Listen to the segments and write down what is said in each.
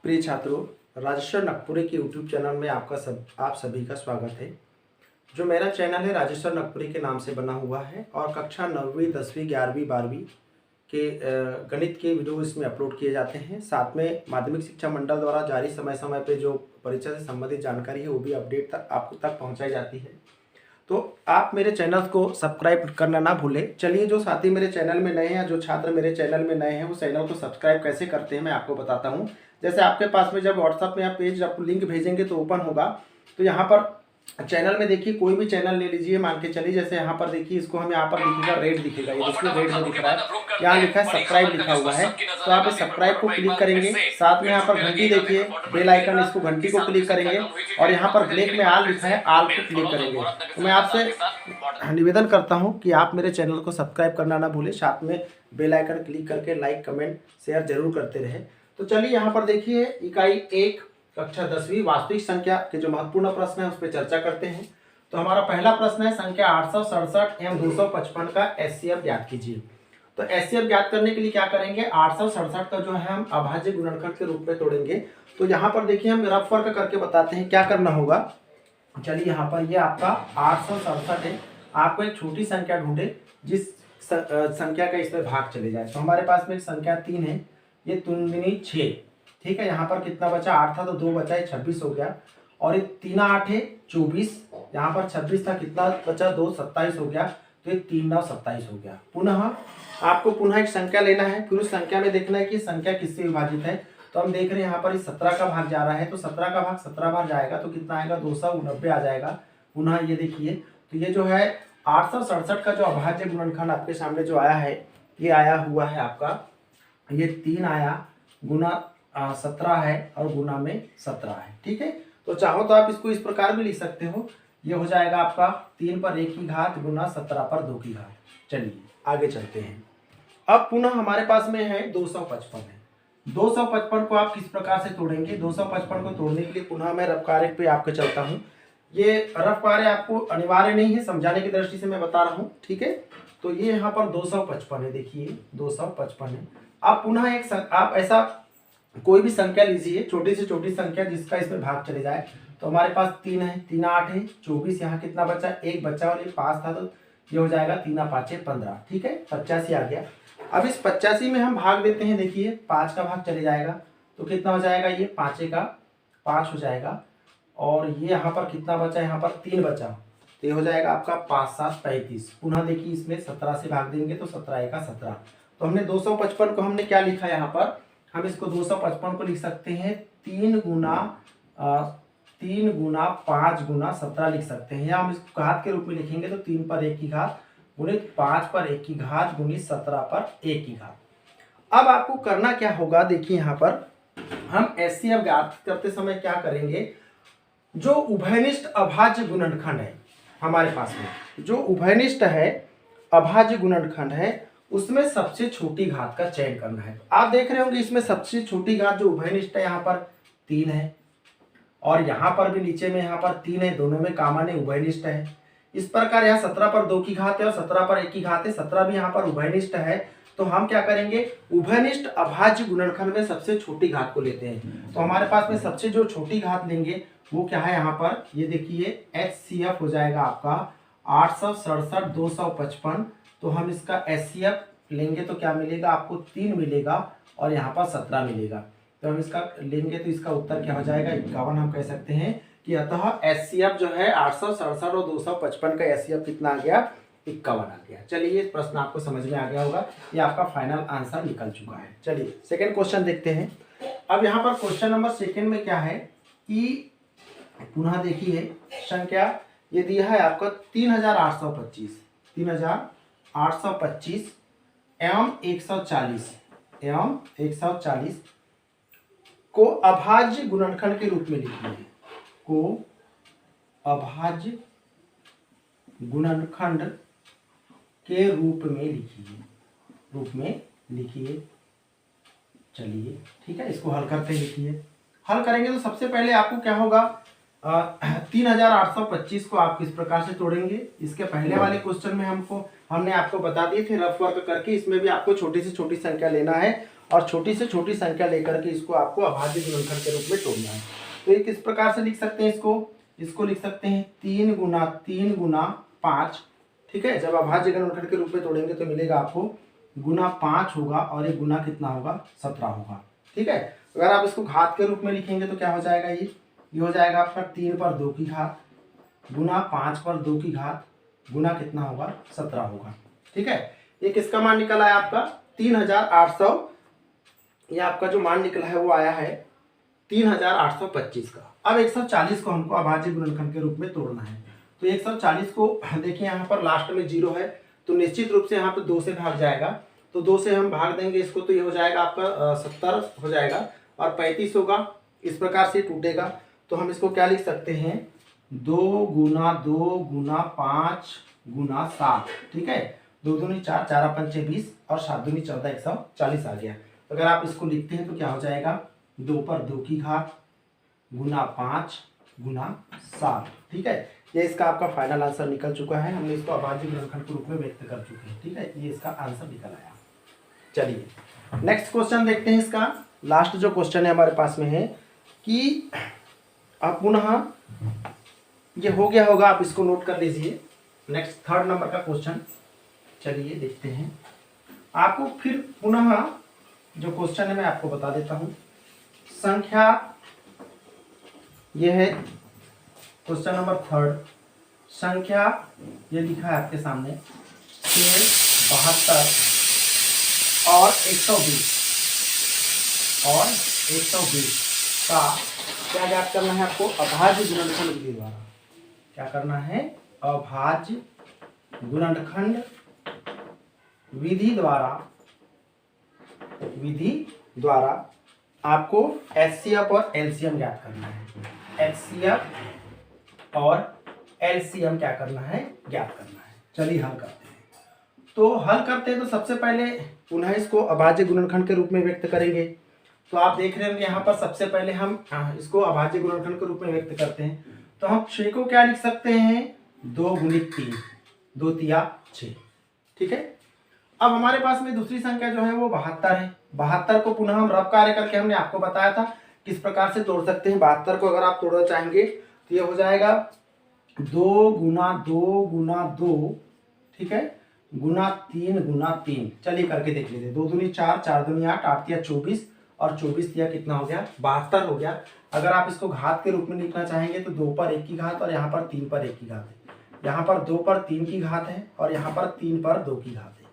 प्रिय छात्रों, राजेश्वर नागपुरे के यूट्यूब चैनल में आप सभी का स्वागत है। जो मेरा चैनल है राजेश्वर नागपुरे के नाम से बना हुआ है और कक्षा 9वीं 10वीं 11वीं 12वीं के गणित के वीडियो इसमें अपलोड किए जाते हैं। साथ में माध्यमिक शिक्षा मंडल द्वारा जारी समय समय पे जो परीक्षा से संबंधित जानकारी है वो भी अपडेट आपको तक पहुँचाई जाती है। तो आप मेरे चैनल को सब्सक्राइब करना ना भूलें। चलिए, जो साथी मेरे चैनल में नए हैं, जो छात्र मेरे चैनल में नए हैं, वो चैनल को सब्सक्राइब कैसे करते हैं मैं आपको बताता हूं। जैसे आपके पास में जब व्हाट्सएप में आप पेज आपको लिंक भेजेंगे तो ओपन होगा, तो यहाँ पर चैनल में देखिए कोई भी चैनल ले लीजिए, मान के चलिए जैसे यहाँ पर देखिए, इसको हम यहाँ पर दिखेगा रेड दिखेगा, ये देखिए रेड में दिख रहा है, यहाँ लिखा है सब्सक्राइब लिखा हुआ है। तो आप इस सब्सक्राइब को क्लिक करेंगे, साथ में यहाँ पर घंटी देखिए बेल आइकन, इसको घंटी को क्लिक करेंगे और यहाँ पर ब्लैक में आल लिखा है, आल को क्लिक करेंगे। तो मैं आपसे निवेदन करता हूँ कि आप मेरे चैनल को सब्सक्राइब करना ना भूलें, साथ में बेल आइकन क्लिक करके लाइक कमेंट शेयर जरूर करते रहे। तो चलिए यहाँ पर देखिए इकाई 1 कक्षा 10वीं वास्तविक संख्या के जो महत्वपूर्ण प्रश्न है उस पर चर्चा करते हैं। तो हमारा पहला प्रश्न है संख्या 867 एवं 255 का एचसीएफ ज्ञात कीजिए। तो एचसीएफ ज्ञात करने के लिए क्या करेंगे, 867 का जो है हम अभाज्य गुणनखंड के रूप में तोड़ेंगे। तो यहाँ पर देखिए हम रफ वर्क करके बताते हैं क्या करना होगा। चलिए यहाँ पर ये आपका 867 है, आपको एक छोटी संख्या ढूंढे जिस संख्या का इसमें भाग चले जाए। तो हमारे पास में एक संख्या 3 है, ये 3 दूनी 6, ठीक है। यहाँ पर कितना बचा, 8 था तो 2 बचा है, 26 हो गया। और ये 3 8 है 24, यहाँ पर 26 था, कितना बचा 2 27 हो गया। तो ये 3 9 27 हो गया। पुनः आपको पुनः एक संख्या लेना है, फिर उस संख्या में देखना है कि संख्या किससे विभाजित है। तो हम देख रहे हैं यहाँ पर 17 का भाग जा रहा है, तो 17 का भाग 17 बार जाएगा तो कितना आएगा, 290 आ जाएगा। पुनः ये देखिए, तो ये जो है 867 का जो अभाज्य गुणनखंड आपके सामने जो आया है, ये आया हुआ है आपका, ये 3 आया गुना 17 है और गुना में 17 है, ठीक है। तो चाहो तो आप इसको इस प्रकार भी लिख सकते हो, ये हो जाएगा आपका 3 पर 1 की घात गुना 17 पर 2 की घात। चलिए आगे चलते हैं। अब पुनः हमारे पास में है 255 है। 255 को आप किस प्रकार से तोड़ेंगे, 255 को तोड़ने के लिए पुनः मैं रफ कार्य पे आपके चलता हूँ। ये रफ कार्य आपको अनिवार्य नहीं है, समझाने की दृष्टि से मैं बता रहा हूँ, ठीक है। तो ये यहाँ पर 255 है, देखिए 255 है। अब पुनः आप ऐसा कोई भी संख्या लीजिए, छोटी से छोटी संख्या जिसका इसमें भाग चले जाए। तो हमारे पास 3 है, 3 8 है 24, यहाँ कितना बचा, 1 बचा और ये 5 था, तो ये हो जाएगा 3 5 15, ठीक है, 85 आ गया। अब इस 85 में हम भाग देते हैं, देखिए 5 का भाग चले जाएगा तो कितना हो जाएगा, ये 5 का 5 हो जाएगा। और ये यहाँ पर कितना बचा, यहाँ पर 3 बचा, तो ये हो जाएगा आपका 5 7 35। पुनः देखिए इसमें 17 से भाग देंगे तो 17 1 17। तो हमने 255 को हमने क्या लिखा है, यहाँ पर हम इसको 255 को लिख सकते हैं 3 गुना 5 गुना 17 लिख सकते हैं, या हम इसको घात के रूप में लिखेंगे तो 3 पर 1 की घात गुणित 5 पर 1 की घात गुणित 17 पर 1 की घात। अब आपको करना क्या होगा, देखिए यहाँ पर हम एचसीएफ ज्ञात करते समय क्या करेंगे, जो उभयनिष्ठ अभाज्य गुणनखंड है हमारे पास में, जो उभयनिष्ठ है अभाज्य गुणनखंड है, उसमें सबसे छोटी घात का चयन करना है। आप देख रहे होंगे इसमें सबसे छोटी घात जो उभयनिष्ठ है यहाँ पर 3 है, और यहाँ पर भी नीचे में यहाँ पर 3 है, दोनों में कॉमन है, उभयनिष्ठ है। इस प्रकार यहाँ 17 पर 2 की घात है और 17 पर 1 की घात है, 17 भी यहाँ पर उभयनिष्ठ है। तो हम क्या करेंगे, उभयनिष्ठ अभाज्य गुणनखंड में सबसे छोटी घात को लेते हैं। तो हमारे पास में सबसे जो छोटी घात लेंगे वो क्या है, यहाँ पर ये देखिए एचसीएफ हो जाएगा आपका 867 255। तो हम इसका एचसीएफ लेंगे तो क्या मिलेगा आपको, 3 मिलेगा और यहाँ पर 17 मिलेगा। तो हम इसका लेंगे तो इसका उत्तर क्या हो जाएगा, 51 हम कह सकते हैं कि अतः एचसीएफ जो है 867 और 255 का एचसीएफ कितना आ गया, 51 आ गया। चलिए ये प्रश्न आपको समझ में आ गया होगा, ये आपका फाइनल आंसर निकल चुका है। चलिए सेकेंड क्वेश्चन देखते हैं। अब यहाँ पर क्वेश्चन नंबर 2 में क्या है कि पुनः देखिए संख्या ये दिया है आपका 3825 एवं 140 को अभाज्य गुणनखंड के रूप में लिखिए, को अभाज्य गुणनखंड के रूप में लिखिए। चलिए ठीक है, इसको हल करते लिखिए। हल करेंगे तो सबसे पहले आपको क्या होगा, 3825 को आप किस प्रकार से तोड़ेंगे। इसके पहले वाले क्वेश्चन में हमने आपको बता दिए थे रफ वर्क करके। इसमें भी आपको छोटी से छोटी संख्या लेना है और छोटी से छोटी संख्या लेकर के इसको आपको अभाज्य गुणनखंड के रूप में तोड़ना है। तो ये किस प्रकार से लिख सकते हैं इसको लिख सकते हैं 3 गुना 3 गुना 5। ठीक है, जब अभाज्य गुणनखंड के रूप में तोड़ेंगे तो मिलेगा आपको गुना 5 होगा और ये गुना कितना होगा 17 होगा। ठीक है, अगर आप इसको घात के रूप में लिखेंगे तो क्या हो जाएगा, ये हो जाएगा आपका 3 पर 2 की घात गुना 5 पर 2 की घात गुना कितना होगा 17 होगा। ठीक है, ये किसका मान निकला है आपका 3800। ये आपका जो मान निकला है वो आया है 3825 का। अब 140 को हमको अभाज्य गुणनखंड के रूप में तोड़ना है। तो 140 को देखिए यहाँ पर लास्ट में 0 है तो निश्चित रूप से यहाँ पे 2 से भाग जाएगा। तो 2 से हम भाग देंगे इसको तो ये हो जाएगा आपका 70 हो जाएगा और 35 होगा। इस प्रकार से टूटेगा तो हम इसको क्या लिख सकते हैं 2 गुना 2 गुना 5 गुना 7। ठीक है, 2 दूनी 4 4 पंचे 20 और 7 दूनी 14 140 आ गया। अगर आप इसको लिखते हैं तो क्या हो जाएगा 2 पर 2 की घात गुना 5 गुना 7। ठीक है, ये इसका आपका फाइनल आंसर निकल चुका है। हमने इसको अभाज्य गुणनखंड के रूप में व्यक्त कर चुके हैं। ठीक है, ये इसका आंसर निकल आया। चलिए नेक्स्ट क्वेश्चन देखते हैं। इसका लास्ट जो क्वेश्चन है हमारे पास में है कि अब पुनः ये हो गया होगा, आप इसको नोट कर लीजिए। नेक्स्ट 3rd नंबर का क्वेश्चन चलिए देखते हैं। आपको फिर पुनः जो क्वेश्चन है मैं आपको बता देता हूं। संख्या यह है क्वेश्चन नंबर 3rd। संख्या ये लिखा है आपके सामने 6, 72 और 120 का क्या ज्ञात करना है आपको अभाज्य गुणनखंड विधि द्वारा। क्या करना है अभाज्य गुणनखंड विधि द्वारा आपको एचसीएफ और एलसीएम ज्ञात करना है। एचसीएफ और एलसीएम क्या करना है ज्ञात करना है। चलिए हल करते हैं। तो हल करते हैं तो सबसे पहले पुनः इसको अभाज्य गुणनखंड के रूप में व्यक्त करेंगे। तो आप देख रहे होंगे यहाँ पर सबसे पहले हम इसको अभाज्य गुणनखंड के रूप में व्यक्त करते हैं। तो हम 6 को क्या लिख सकते हैं 2 गुणित 3 2 तिया 6। ठीक है, अब हमारे पास में दूसरी संख्या जो है वो 72 है। 72 को पुनः हम रफ कार्य करके हमने आपको बताया था किस प्रकार से तोड़ सकते हैं। 72 को अगर आप तोड़ना चाहेंगे तो ये हो जाएगा 2 गुना 2 गुना 2। ठीक है, गुना 3 गुना 3। चलिए करके देख लीजिए। 2 दूनी 4 4 दूनी 8 8 तिया 24 और 24 तिया कितना हो गया 72 हो गया। अगर आप इसको घात के रूप में लिखना चाहेंगे तो 2 पर 1 की घात और यहाँ पर 3 पर 1 की घात है। यहाँ पर 2 पर 3 की घात है और यहाँ पर 3 पर 2 की घात है।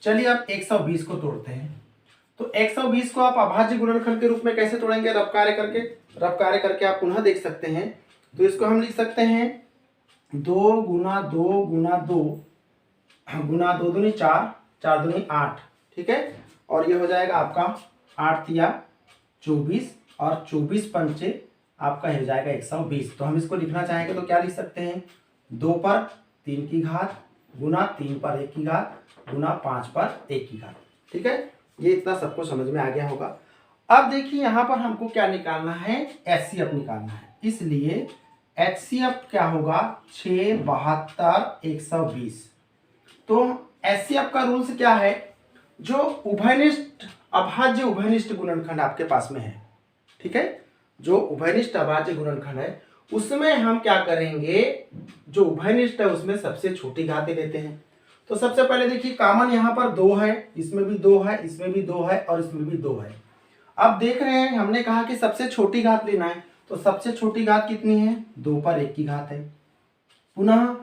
चलिए अब 120 को तोड़ते हैं। तो 120 को आप अभाज्य गुणनखंड के रूप में कैसे तोड़ेंगे रफ कार्य करके आप पुनः देख सकते हैं। तो इसको हम लिख सकते हैं 2 गुना 2 गुना 2 गुना 2 दूनी 4 4 दूनी 8। ठीक है, और ये हो जाएगा आपका 8 तिया 24 और 24 पंचे आपका हो जाएगा 120। तो हम इसको लिखना चाहेंगे तो क्या लिख सकते हैं 2 पर 3 की घात गुना 3 पर 1 की घात गुना 5 पर 1 की घात। ठीक है, ये इतना सबको समझ में आ गया होगा। अब देखिए यहाँ पर हमको क्या निकालना है एचसीएफ निकालना है। इसलिए एचसीएफ क्या होगा 6, 72, 120। तो एचसीएफ का रूल्स क्या है, जो उभयनिष्ठ अभाज्य उभयनिष्ठ गुणनखंड आपके पास में है। ठीक है, जो उभयनिष्ठ अभाज्य गुणनखंड है उसमें हम क्या करेंगे, जो उभयनिष्ठ है उसमें सबसे छोटी घातें लेते हैं। तो सबसे पहले देखिए कॉमन यहाँ पर 2 है, इसमें भी 2 है, इसमें भी 2 है और इसमें भी 2 है। अब देख रहे हैं हमने कहा कि सबसे छोटी घात लेना है। तो सबसे छोटी घात कितनी है 2 पर 1 की घात है। पुनः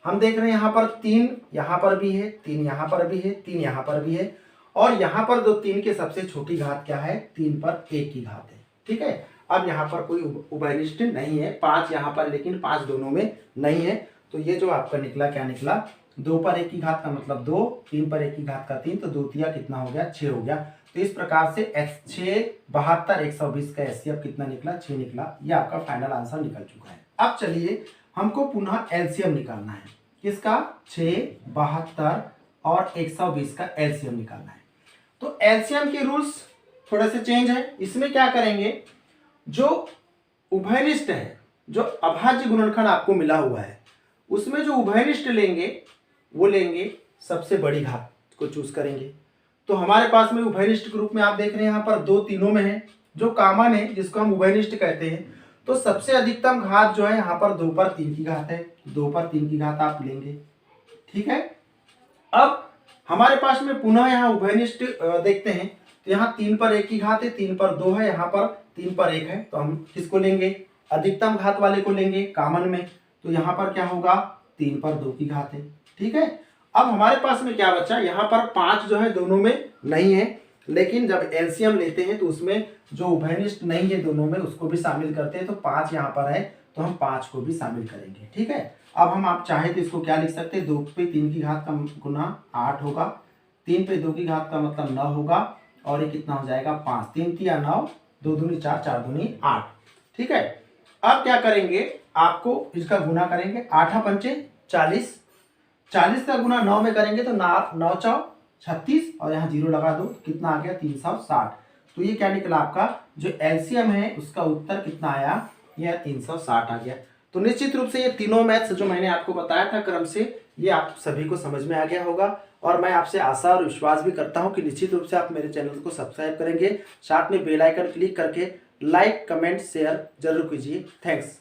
हम देख रहे हैं यहाँ पर 3 यहाँ पर भी है, 3 यहाँ पर भी है, 3 यहाँ पर भी है और यहाँ पर जो 3 की सबसे छोटी घात क्या है 3 पर 1 की घात है। ठीक है, अब यहाँ पर कोई उभयनिष्ठ नहीं है। 5 यहाँ पर, लेकिन 5 दोनों में नहीं है। तो ये जो आपका निकला क्या निकला 2 पर 1 की घात का मतलब 2, 3 पर 1 की घात का 3, तो 2 तिया कितना हो गया 6 हो गया। तो इस प्रकार से 6, 72, 120 का एचसीएफ कितना निकला 6 निकला। ये आपका फाइनल आंसर निकल चुका है। अब चलिए हमको पुनः एलसीएम निकालना है। किसका 6, 72 और 120 का एलसीएम निकालना है। तो एलसीएम के रूल्स थोड़े से चेंज है। इसमें क्या करेंगे, जो उभयनिष्ठ है जो अभाज्य गुणनखंड आपको मिला हुआ है उसमें जो उभयनिष्ठ लेंगे वो लेंगे सबसे बड़ी घात को चूज करेंगे। तो हमारे पास में उभयनिष्ठ के रूप में आप देख रहे हैं यहाँ पर दो तीनों में है, जो कॉमन है जिसको हम उभयनिष्ठ कहते हैं। तो सबसे अधिकतम घात जो है यहाँ पर 2 पर 3 की घात है, 2 पर 3 की घात आप लेंगे। ठीक है, अब हमारे पास में पुनः यहाँ उभयनिष्ठ देखते हैं। तो यहाँ 3 पर 1 की घात है, 3 पर 2 है, यहाँ पर 3 पर 1 है। तो हम किसको लेंगे? अधिकतम घात वाले को लेंगे कॉमन में। तो यहाँ पर क्या होगा? 3 पर 2 की घात है। ठीक है, अब हमारे पास में क्या बचा? यहाँ पर 5 जो है दोनों में नहीं है, लेकिन जब एलसीएम लेते हैं तो उसमें जो उभयनिष्ठ नहीं है दोनों में उसको भी शामिल करते हैं। तो 5 यहाँ पर है तो हम 5 को भी शामिल करेंगे। ठीक है, अब हम आप चाहे तो इसको क्या लिख सकते हैं? 2 पे 3 की घात का गुना 8 होगा, 3 पे 2 की घात का मतलब 9 होगा, और ये कितना हो जाएगा? 5, 3 तिया 9, 2 दूनी 4, 4 दूनी 8। ठीक है, अब क्या करेंगे? आपको इसका गुना करेंगे, 8 पंचे 40, 40 का गुना 9 में करेंगे तो 9 चौ 36, और यहाँ 0 लगा दो, कितना आ गया? 360। तो ये क्या निकला? आपका जो एलसीएम है उसका उत्तर कितना आया? यह 360 आ गया। तो निश्चित रूप से ये तीनों मैथ्स जो मैंने आपको बताया था क्रम से, ये आप सभी को समझ में आ गया होगा, और मैं आपसे आशा और विश्वास भी करता हूं कि निश्चित रूप से आप मेरे चैनल को सब्सक्राइब करेंगे, साथ में बेल आइकन क्लिक करके लाइक कमेंट शेयर जरूर कीजिए। थैंक्स।